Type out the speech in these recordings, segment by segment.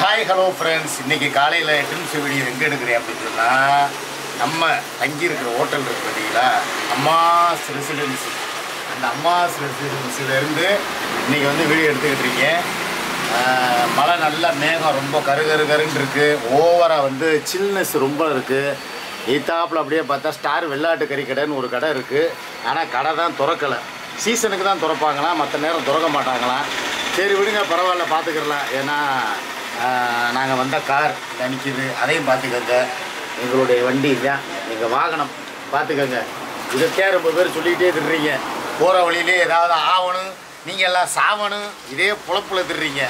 Hi hello friends, இன்றைக்கி காலையில் trims video எங்கே எடுக்கிறேன் அப்படின்னு சொன்னால், நம்ம தங்கியிருக்கிற ஹோட்டல் இருக்குது பார்த்தீங்களா, அம்மாஸ் ரெசிடென்சி. அந்த அம்மாஸ் ரெசிடென்சிலேருந்து இன்றைக்கி வந்து வீடியோ எடுத்துக்கிட்டு இருக்கேன். மழை நல்லா மேகம் ரொம்ப கருன்னு இருக்குது. ஓவராக வந்து சில்னஸ் ரொம்ப இருக்குது. எய்த்தாப்பில் அப்படியே பார்த்தா ஸ்டார் வெள்ளாட்டு கறி கடைன்னு ஒரு கடை இருக்குது. ஆனால் கடை தான் திறக்கலை. சீசனுக்கு தான் திறப்பாங்களாம், மற்ற நேரம் திறக்க மாட்டாங்களாம். சரி விடுங்க, பரவாயில்ல, பார்த்துக்கிறலாம். ஏன்னா நாங்கள் வந்த கார் நிற்கிது, அதையும் பார்த்துக்கோங்க. எங்களுடைய வண்டி தான், எங்கள் வாகனம் பார்த்துக்கோங்க. இதைக்கே ரொம்ப பேர் சொல்லிக்கிட்டே திடுறீங்க, போகிற வழியிலே ஏதாவது ஆகணும், நீங்கள் எல்லாம் சாவணும், இதே புழப்பில் திடுறீங்க.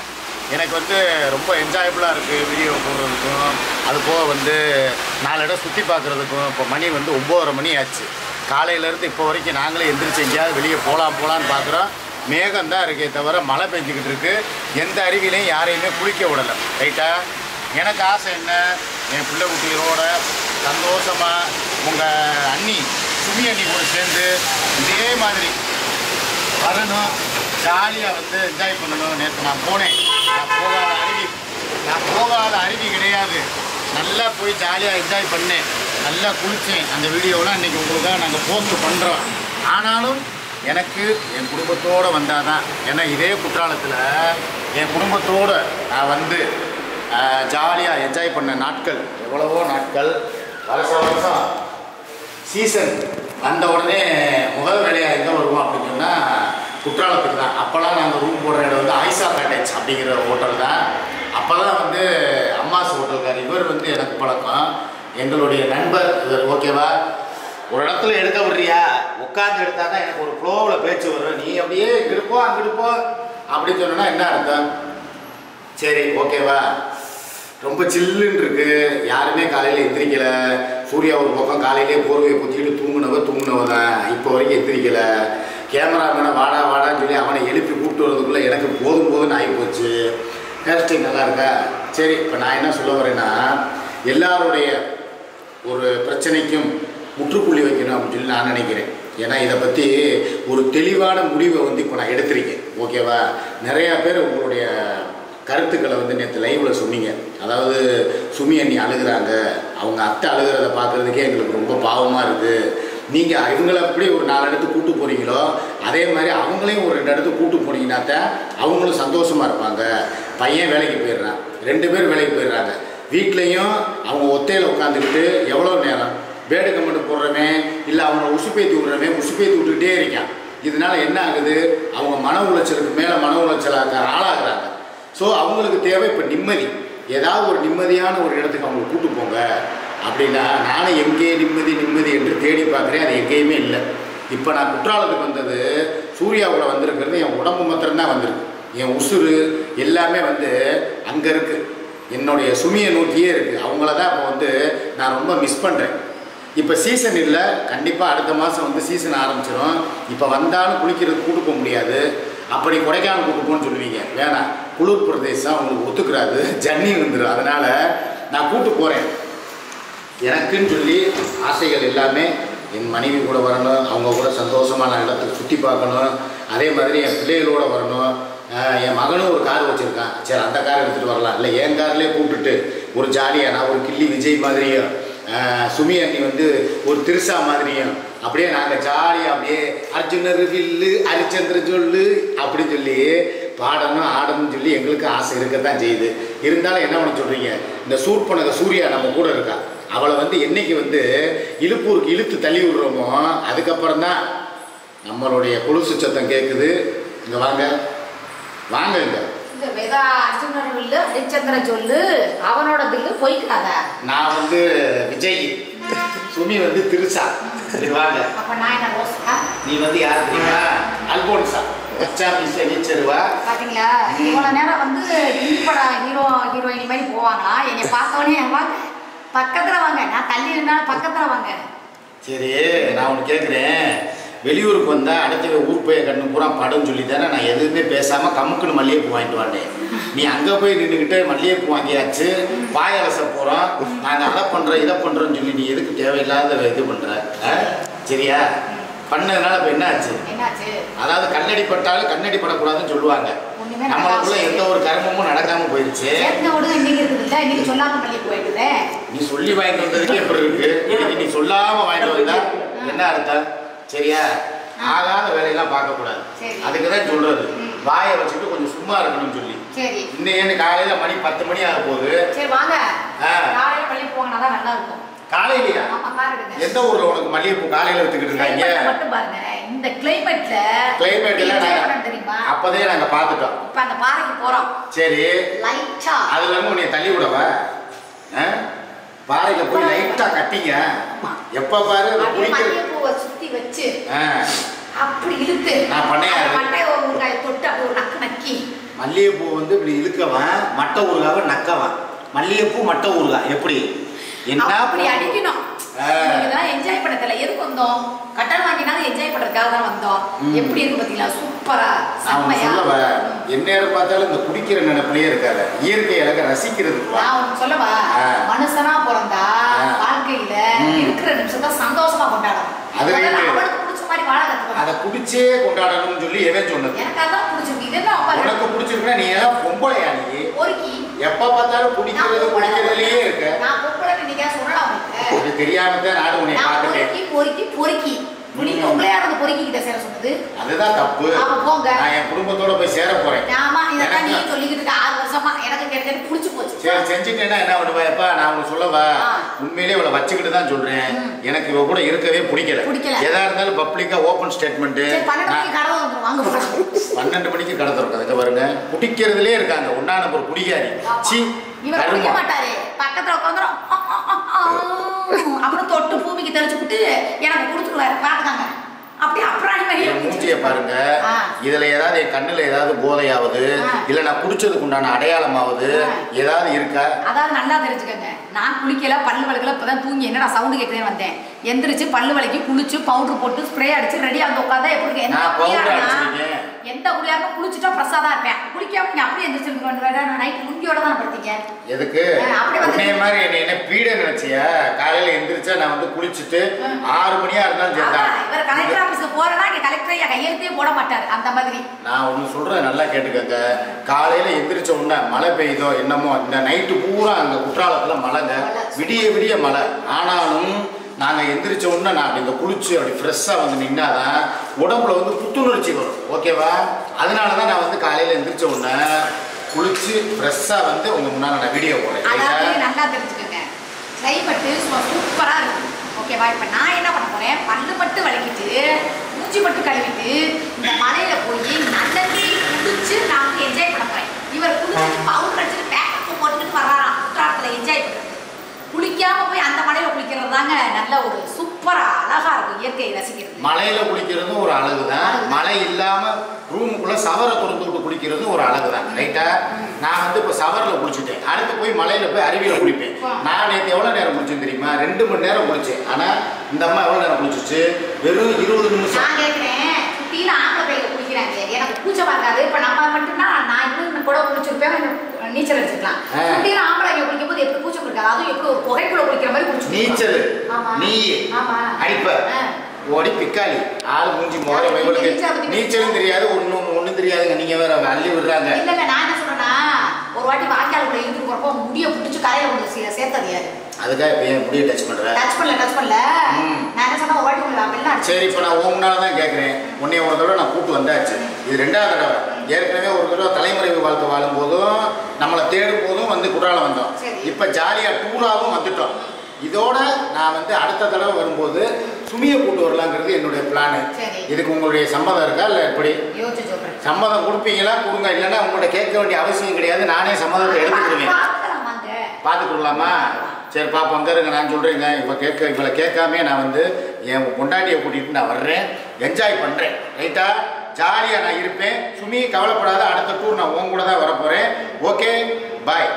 எனக்கு வந்து ரொம்ப என்ஜாயபுளாக இருக்குது வீடியோ போடுறதுக்கும், அது போக வந்து 4 இடம் சுற்றி பார்க்குறதுக்கும். இப்போ மணி வந்து 9:30 மணி ஆச்சு. காலையிலேருந்து இப்போ வரைக்கும் நாங்களே எந்திரிச்சு எங்கேயாவது வெளியே போகலான்னு பார்க்குறோம். மேகம் தான் இருக்கே தவிர மழை பெஞ்சிக்கிட்டு இருக்குது. எந்த அருவிலையும் யாரையுமே குளிக்க விடலை. ரைட்டா? எனக்கு ஆசை என்ன, என் பிள்ளை குட்டிகளோட சந்தோஷமாக உங்கள் அண்ணி சுமி அண்ணி கூட சேர்ந்து இதே மாதிரி வரணும், ஜாலியாக வந்து என்ஜாய் பண்ணணும். நேற்று நான் போனேன், நான் போகாத அருவி கிடையாது. நல்லா போய் ஜாலியாக என்ஜாய் பண்ணேன், நல்லா குளித்தேன். அந்த வீடியோலாம் இன்றைக்கி உங்களுக்காக நாங்கள் போஸ்ட் பண்ணுறோம். ஆனாலும் எனக்கு என் குடும்பத்தோடு வந்தால் தான். ஏன்னா இதே குற்றாலத்தில் என் குடும்பத்தோடு நான் வந்து ஜாலியாக என்ஜாய் பண்ண நாட்கள் எவ்வளவோ நாட்கள். வருஷம் சீசன் வந்த உடனே முதல் வேலையாக எங்கே வருவோம் அப்படின்னு சொன்னால் குற்றாலத்துக்கு தான். அப்போல்லாம் நாங்கள் ரூம் போடுற இடம் வந்து ஆயிஷா பேட்டேஜ் அப்படிங்கிற ஹோட்டல் தான். அப்போ தான் வந்து அம்மாஸ் ஹோட்டல்கார் இவர் வந்து எனக்கு பழக்கம், எங்களுடைய நண்பர் இவர். ஓகேவா? ஒரு இடத்துல எடுக்க விடுறியா, உட்காந்து எடுத்தா தான் எனக்கு ஒரு ஃப்ளோவில் பேச்சு வரும். நீ அப்படியே இங்கிருப்போ அங்கிருப்போ அப்படின்னு சொன்னா என்ன அர்த்தம்? சரி, ஓகேவா? ரொம்ப சில்லுன்னு இருக்குது. யாருமே காலையில் எந்திரிக்கலை. சூர்யா ஒரு பக்கம் காலையிலே போர்வையை குத்திக்கிட்டு தூங்குனவ தான் இப்போ வரைக்கும் எந்திரிக்கலை. கேமராமேனை வாடான்னு சொல்லி அவனை எழுப்பி கூப்பிட்டு வரதுக்குள்ளே எனக்கு போதும்னு ஆகி போச்சு. ஹேர்ஸ்டைல் நல்லா இருக்கா? சரி, இப்போ நான் என்ன சொல்ல வரேன்னா, எல்லாருடைய ஒரு பிரச்சனைக்கும் முற்றுப்புள்ளி வைக்கணும் அப்படின்னு சொல்லி நான் நினைக்கிறேன். ஏன்னா இதை பற்றி ஒரு தெளிவான முடிவை வந்து இப்போ நான் எடுத்திருக்கேன். ஓகேவா? நிறையா பேர் உங்களுடைய கருத்துக்களை வந்து நேற்று லைவில் சொன்னீங்க. அதாவது சுமி அண்ணி அழுகிறாங்க, அவங்க அத்தை அழுகிறத பார்க்குறதுக்கே எங்களுக்கு ரொம்ப பாவமாக இருக்குது. நீங்கள் இவங்களை எப்படி ஒரு 4 இடத்துக்கு கூட்டு போகிறீங்களோ அதே மாதிரி அவங்களையும் ஒரு 2 இடத்துக்கு கூட்டு போனீங்கன்னா தான் அவங்களும் சந்தோஷமாக இருப்பாங்க. பையன் வேலைக்கு போயிடுறான், 2 பேர் வேலைக்கு போயிடுறாங்க. வீட்லேயும் அவங்க ஒத்தையில் உட்காந்துக்கிட்டு எவ்வளோ நேரம் வேடு கமெண்ட் போடுறவன் இல்லை அவனை உசுப்பேற்றி விட்டுக்கிட்டே இருக்கான். இதனால் என்ன ஆகுது, அவங்க மன உளைச்சலுக்கு மேலே மன உளைச்சலாக ஆளாகிறாங்க. ஸோ அவங்களுக்கு தேவை இப்போ நிம்மதி. ஏதாவது ஒரு நிம்மதியான ஒரு இடத்துக்கு அவங்களை கூட்டு போங்க அப்படின்னா, நானும் எங்கே நிம்மதி என்று தேடி பார்க்குறேன். அது எங்கேயுமே இல்லை. இப்போ நான் குற்றாலத்துக்கு வந்தது சூர்யாவோட வந்திருக்கிறது, என் உடம்பு மாத்திரம்தான் வந்திருக்கு. என் உசுறு எல்லாமே வந்து அங்கே இருக்குது, என்னுடைய சுமியை நோக்கியே இருக்குது. அவங்கள தான் இப்போ வந்து நான் ரொம்ப மிஸ் பண்ணுறேன். இப்போ சீசன் இல்லை, கண்டிப்பாக அடுத்த மாதம் வந்து சீசன் ஆரம்பிச்சிடும். இப்போ வந்தாலும் குளிக்கிறதுக்கு கூட்டு போக முடியாது. அப்படி கொடைக்கானல் கூட்டு போன்னு சொல்லுவீங்க, வேணாம், குளிர் பிரதேசம் அவங்களுக்கு ஒத்துக்கிறாது, ஜன்னி வந்துடும். அதனால் நான் கூட்டு போகிறேன். எனக்குன்னு சொல்லி ஆசைகள் எல்லாமே என் மனைவி கூட வரணும், அவங்க கூட சந்தோஷமான இடத்துக்கு சுற்றி பார்க்கணும். அதே மாதிரி என் பிள்ளைகளோடு வரணும். என் மகனும் ஒரு கார் வச்சுருக்கான், சரி அந்த கார் எடுத்துகிட்டு வரலாம். இல்லை என் கார்லேயே கூப்பிட்டுட்டு ஒரு ஜாலியாக நான் ஒரு கில்லி விஜய் மாதிரியும், சுமி அண்ணி வந்து ஒரு திருசா மாதிரியும், அப்படியே நாங்கள் ஜாலியாக அப்படியே அர்ஜுனர் வில்லு ஹரிச்சந்திரன் சொல்லு அப்படின்னு சொல்லி பாடணும் ஆடணும்னு சொல்லி எங்களுக்கு ஆசை இருக்கத்தான் செய்யுது. இருந்தாலும் என்ன பண்ண சொல்கிறீங்க, இந்த சூட் பண்ண சூர்யா நம்ம கூட இருக்கா, அவளை வந்து என்னைக்கு வந்து இழுப்பூருக்கு இழுத்து தள்ளி விடுறோமோ அதுக்கப்புறம் தான் நம்மளுடைய கொலுசு சத்தம் கேட்குது. இங்கே வாங்க இங்கே சொல்லு, அவனோட பில்லு போய்க்காத. நான் வந்து விஜய், சுமி வந்து திருசா. வாங்க. நீ வந்து யார் தெரியுமா? அல்போன்சா. பாத்தீங்களா, இவ்வளோ நேரம் வந்து பட ஹீரோயின் மாதிரி போவாங்களா? என்னை பார்த்தோன்னே பக்கத்தில் வாங்க, நான் தள்ளி இருந்தாலும் பக்கத்தில் வாங்க. சரி, நான் ஒன்று கேட்குறேன். வெளியூருக்கு வந்தால் அடுத்த ஊர் போய் கண்ணு பூரா படம்னு சொல்லி தானே நான் எதுவுமே பேசாமல் கமுக்குன்னு மல்லிகைப்பூ வாங்கிட்டு வாண்டேன். நீ அங்கே போய் நின்றுக்கிட்டு மல்லிகைப்பூ வாங்கியாச்சு, பாயரச போகிறோம், நாங்கள் அதை பண்ணுறோம் இதை பண்ணுறோன்னு சொல்லி நீ எதுக்கு தேவையில்லாத இது பண்ணுற? சரியா? பண்ணதுனால இப்போ என்ன ஆச்சு? அதாவது கண்ணடி பட்டாலும் கண்ணடி படக்கூடாதுன்னு சொல்லுவாங்க. நம்மளுக்குள்ள எந்த ஒரு கர்மமும் நடக்காமல் போயிருச்சு. சேர்ந்த விடுங்க இன்னைக்கு இருக்குதுல்ல, இன்னைக்கு சொல்லாம மல்லிகைப்பூ வாங்கிட்டு. நீ சொல்லி வாங்கிட்டு வந்ததுக்கு எப்படி இருக்கு? இன்னைக்கு நீ சொல்லாம வாங்கிட்டு வந்தா என்ன அர்த்தம்? சரியா? ஆகாத வேலையெல்லாம் பார்க்க கூடாது. அதுக்குதான் சொல்றது, வாயை வச்சுட்டு கொஞ்சம் சும்மா இருக்கணும்னு சொல்லி. சரி. இன்னும் காலையில மணி 10 மணி ஆக போகுது. சரி வாங்க. காலையில மல்லிகைப்பூ வாங்கினா தான் நல்லா இருக்கும். காலையிலயா? ஆமா பாருங்க. எந்த ஊர்ல உனக்கு மல்லிகைப்பூ காலையில வித்துக்கிட்டு இருக்காங்க? மட்டும் பாருங்க. இந்த கிளைமேட்ல தெரியுமா? அப்பதே நாங்க பாத்துட்டோம். இப்ப அந்த பாறைக்கு போறோம். சரி. லைட்டா அதுல இருந்து உன்னை தள்ளி விடவா? பாறையில போய் லைட்டா கட்டிங்க. எப்ப பாரு மல்லிகைப்பூவை சுத்தி வச்சு அப்படி இழுத்து நான் பண்ணையா மட்டை ஊறுகாய தொட்டு அப்படி ஒரு நக்கு நக்கி. மல்லிகைப்பூ வந்து இப்படி இழுக்கவன், மட்டை ஊறுகாவை நக்கவன். மல்லிகைப்பூ மட்டை ஊறுகாய் எப்படி என்ன அப்படி அடிக்கணும். இதெல்லாம் என்ஜாய் பண்ண தெரியல. எதுக்கு வந்தோம்? கட்டணம் வாங்கினாலும் என்ஜாய் பண்றதுக்காக தான் வந்தோம். எப்படி இருக்கு பாத்தீங்களா? சூப்பரா செம்மையா. எந்நேரம் பார்த்தாலும் இந்த குடிக்கிற நினைப்பிலேயே இருக்காது, இயற்கை அழக ரசிக்கிறது. நான் உனக்கு சொல்லவா, மனுஷனா பிறந்தா வாழ்க்கையில இருக்கிற நிமிஷத்தை சந்தோஷமா கொண்டாடணும். அவனுக்கு பிடிச்ச மாதிரி வாழ கத்துக்கணும். அதை குடிச்சே கொண்டாடணும்னு சொல்லி எவன் சொன்னது? எனக்கு அதான் பிடிச்சிருக்கு. இதெல்லாம் உனக்கு பிடிச்சிருக்குன்னா நீ எல்லாம் பொம்பளையா? நீ பொறுக்கி எப்ப பார்த்தாலும் குடிக்கிறதுலயே இருக்க. நான் பொம்பளை நீங்க சொல்லலாம். உங்களுக்கு தெரியாம தான் நாடு உன்னை பார்த்துட்டேன். பொறுக்கி பொறுக்கி நீங்க உங்களே வந்து பொறுக்கிட்ட சேர சொன்னது அதுதான் தப்பு. போங்க, நான் என் குடும்பத்தோட போய் சேர போறேன். ஆமா, இதெல்லாம் நீ சொல்லிக்கிட்டு இருக்க 6 வருஷமா. எனக்கு கேட்டது புடிச்சு போச்சு. சரி, செஞ்சுட்டேன்னா என்ன பண்ணுவா? எப்பா நான் உங்களுக்கு சொல்லவா, உண்மையிலேயே இவளை வச்சுக்கிட்டு தான் சொல்றேன். எனக்கு இவ கூட இருக்கவே பிடிக்கல. எதா இருந்தாலும் பப்ளிக்கா ஓபன் ஸ்டேட்மெண்ட். 12 மணிக்கு கடை திறக்காது பாருங்க. குடிக்கிறதுலே இருக்காங்க. 1ஆம் நம்பர் குடிக்காரி. சி இவர் குடிக்க மாட்டாரு. பக்கத்துல உட்காந்துரும் அப்புறம் தொட்டு பூமிக்கு தெளிச்சு விட்டு எனக்கு கொடுத்துருவாரு. பாத்துக்காங்க. அப்படி அப்புறாணி மாதிரி மூஞ்சியை பாருங்க. இதுல ஏதாவது என் கண்ணுல ஏதாவது போதையாவது இல்ல நான் குடிச்சதுக்கு உண்டான அடையாளமாவது ஏதாவது இருக்கா? அதாவது நல்லா தெரிஞ்சுக்கங்க, நான் குளிக்கல, பல்லு வலிக்கல. இப்பதான் தூங்கி என்னடா சவுண்டு கேட்குறேன்னு வந்தேன். எந்திரிச்சு பல்லு வலிக்கு குளிச்சு பவுடர் போட்டு ஸ்ப்ரே அடிச்சு ரெடியா வந்து உட்காந்தா எப்படி இருக்கு? எந்த குளியாருமே குளிச்சுட்டா ஃப்ரெஷ்ஷா தான் இருப்பேன். குளிக்காம நீங்க அப்படியே எந்திரிச்சு நைட் முங்கியோட தான் படுத்தீங்க. எதுக்கு உன்னைய மாதிரி என்ன பீட நினைச்சியா? காலையில எந்திரிச்சா நான் வந்து குளிச்சுட்டு 6 மணியா இருந்தாலும் சரிதான். இவர் கலெக்டர் ஆபீஸ்க்கு போறேன்னா இங்க கலெக்டர் கையெழுத்தே போட மாட்டாரு. அந்த மாதிரி நான் ஒண்ணு சொல்றேன், நல்லா கேட்டுக்கங்க. காலையில எந்திரிச்ச உடனே மழை பெய்யுதோ என்னமோ, இந்த நைட்டு பூரா அங்க குற்றாலத்துல மழைங்க, விடிய விடிய மழை. ஆனாலும் நாங்கள் எந்திரிச்ச உடனே நான் அப்படி இந்த குளிச்சு அப்படி ஃப்ரெஷ்ஷாக வந்து நின்னாதான் உடம்புல வந்து புத்துணர்ச்சி வரும். ஓகேவா? அதனால தான் நான் வந்து காலையில் எந்திரிச்ச உடனே குளிச்சு ஃப்ரெஷ்ஷாக வந்து உங்கள் முன்னால் நான் வீடியோ போடுறேன். நல்லா தெரிஞ்சுக்கோங்க, கிளைமேட்டு சூப்பராக இருக்கும். ஓகேவா? இப்போ நான் என்ன பண்ண போகிறேன், பல்லு மட்டும் வலிக்கிட்டு மூஞ்சி மட்டும் கழுவிட்டு இந்த மலையில் போய் நல்லது குளிச்சு நான் வந்து என்ஜாய் பண்ண போகிறேன். இவர் குளிச்சுட்டு பவுடர் அடிச்சுட்டு பேக்கப் போட்டுக்கிட்டு வர்றாராம் குற்றாலத்தில் என்ஜாய் பண்ணுறது. குளிக்காம போய் அந்த மலையில குளிக்கிறது தாங்க நல்ல ஒரு சூப்பரா அழகா இருக்கும். இயற்கையை ரசிக்கிறது. மலையில குளிக்கிறதும் ஒரு அழகுதான். மழை இல்லாம ரூமுக்குள்ள சவரை திறந்து விட்டு குளிக்கிறதும் ஒரு அழகுதான். ரைட்டா? நான் வந்து இப்ப சவர்ல குளிச்சுட்டேன். அடுத்து போய் மலையில போய் அருவியில குளிப்பேன். நான் நேற்று எவ்வளவு நேரம் குளிச்சேன் தெரியுமா? 2 மணி நேரம் குளிச்சேன். ஆனா இந்த அம்மா எவ்வளவு நேரம் குளிச்சிச்சு? வெறும் 20 நிமிஷம். நான் கேட்கிறேன், சுத்தியில ஆம்பளை பையில குளிக்கிறாங்க, எனக்கு கூச்சமா இருக்காது. இப்ப நம்ம மட்டும்னா நான் இன்னும் கூட குளிச்சிருப்பேன், நீச்சல் அடிச்சுக்கலாம். சுத்தியில ஆம்பளை குளிக்கும் போது எப்படி கூச்சம் இருக்காது? அதுவும் எப்படி ஒரு புகைக்குள்ள குளிக்கிற மாதிரி குளிச்சு நீச்சல் நீ அடிப்ப ஓடி பிக்காளி ஆள் மூஞ்சி மோரை வைவலுக்கு நீச்சலும் தெரியாது, ஒண்ணும் தெரியாதுங்க. நீங்க வேற அள்ளி விடுறாங்க. இல்ல நான் என்ன சொல்றேன்னா, ஒரு வாட்டி வாய்க்காலுக்குள்ள இழுத்து போறப்போ முடிய பிடிச்சி கரையில கொண்டு சேர்த்தது யாரு? அதுக்காக இப்ப என் முடிய டச் பண்ணல. நான் என்ன சொன்னா, ஒரு வாட்டி உங்களுக்கு சரி. இப்ப நான் உங்களால தான் கேட்கிறேன். உன்னைய ஒரு தடவை நான் கூட்டு வந்தாச்சு. இது 2ஆவது தடவை. ஏற்கனவே ஒரு தடவை தலைமுறை வாழ்க்கை வாழும் போதும் நம்மளை தேடும் போதும் வந்து குற்றாலம் வந்தோம். இப்ப ஜாலியா டூராவும் வந்துட்டோம். இதோட நான் வந்து அடுத்த தடவை வரும்போது சுமியை கூட்டு வரலாங்கிறது என்னுடைய பிளானு. இதுக்கு உங்களுடைய சம்மதம் இருக்கா இல்ல எப்படி? சம்மதம் கொடுப்பீங்களா? கொடுங்க. இல்லைன்னா உங்கள்கிட்ட கேட்க வேண்டிய அவசியம் கிடையாது. நானே சம்மதத்தை எடுத்துக்கிடுவேன். பார்த்துக்கலாமா? சரி பாப்பா, அங்கே இருங்க. நான் சொல்கிறேங்க, இவளை கேட்காமே நான் வந்து என் பொண்டாட்டியை கூட்டிகிட்டு நான் வர்றேன், என்ஜாய் பண்ணுறேன். ரைட்டா? ஜாலியாக நான் இருப்பேன். சுமி கவலைப்படாத, அடுத்த டூர் நான் உன் கூட தான் வரப்போகிறேன். ஓகே, பாய்.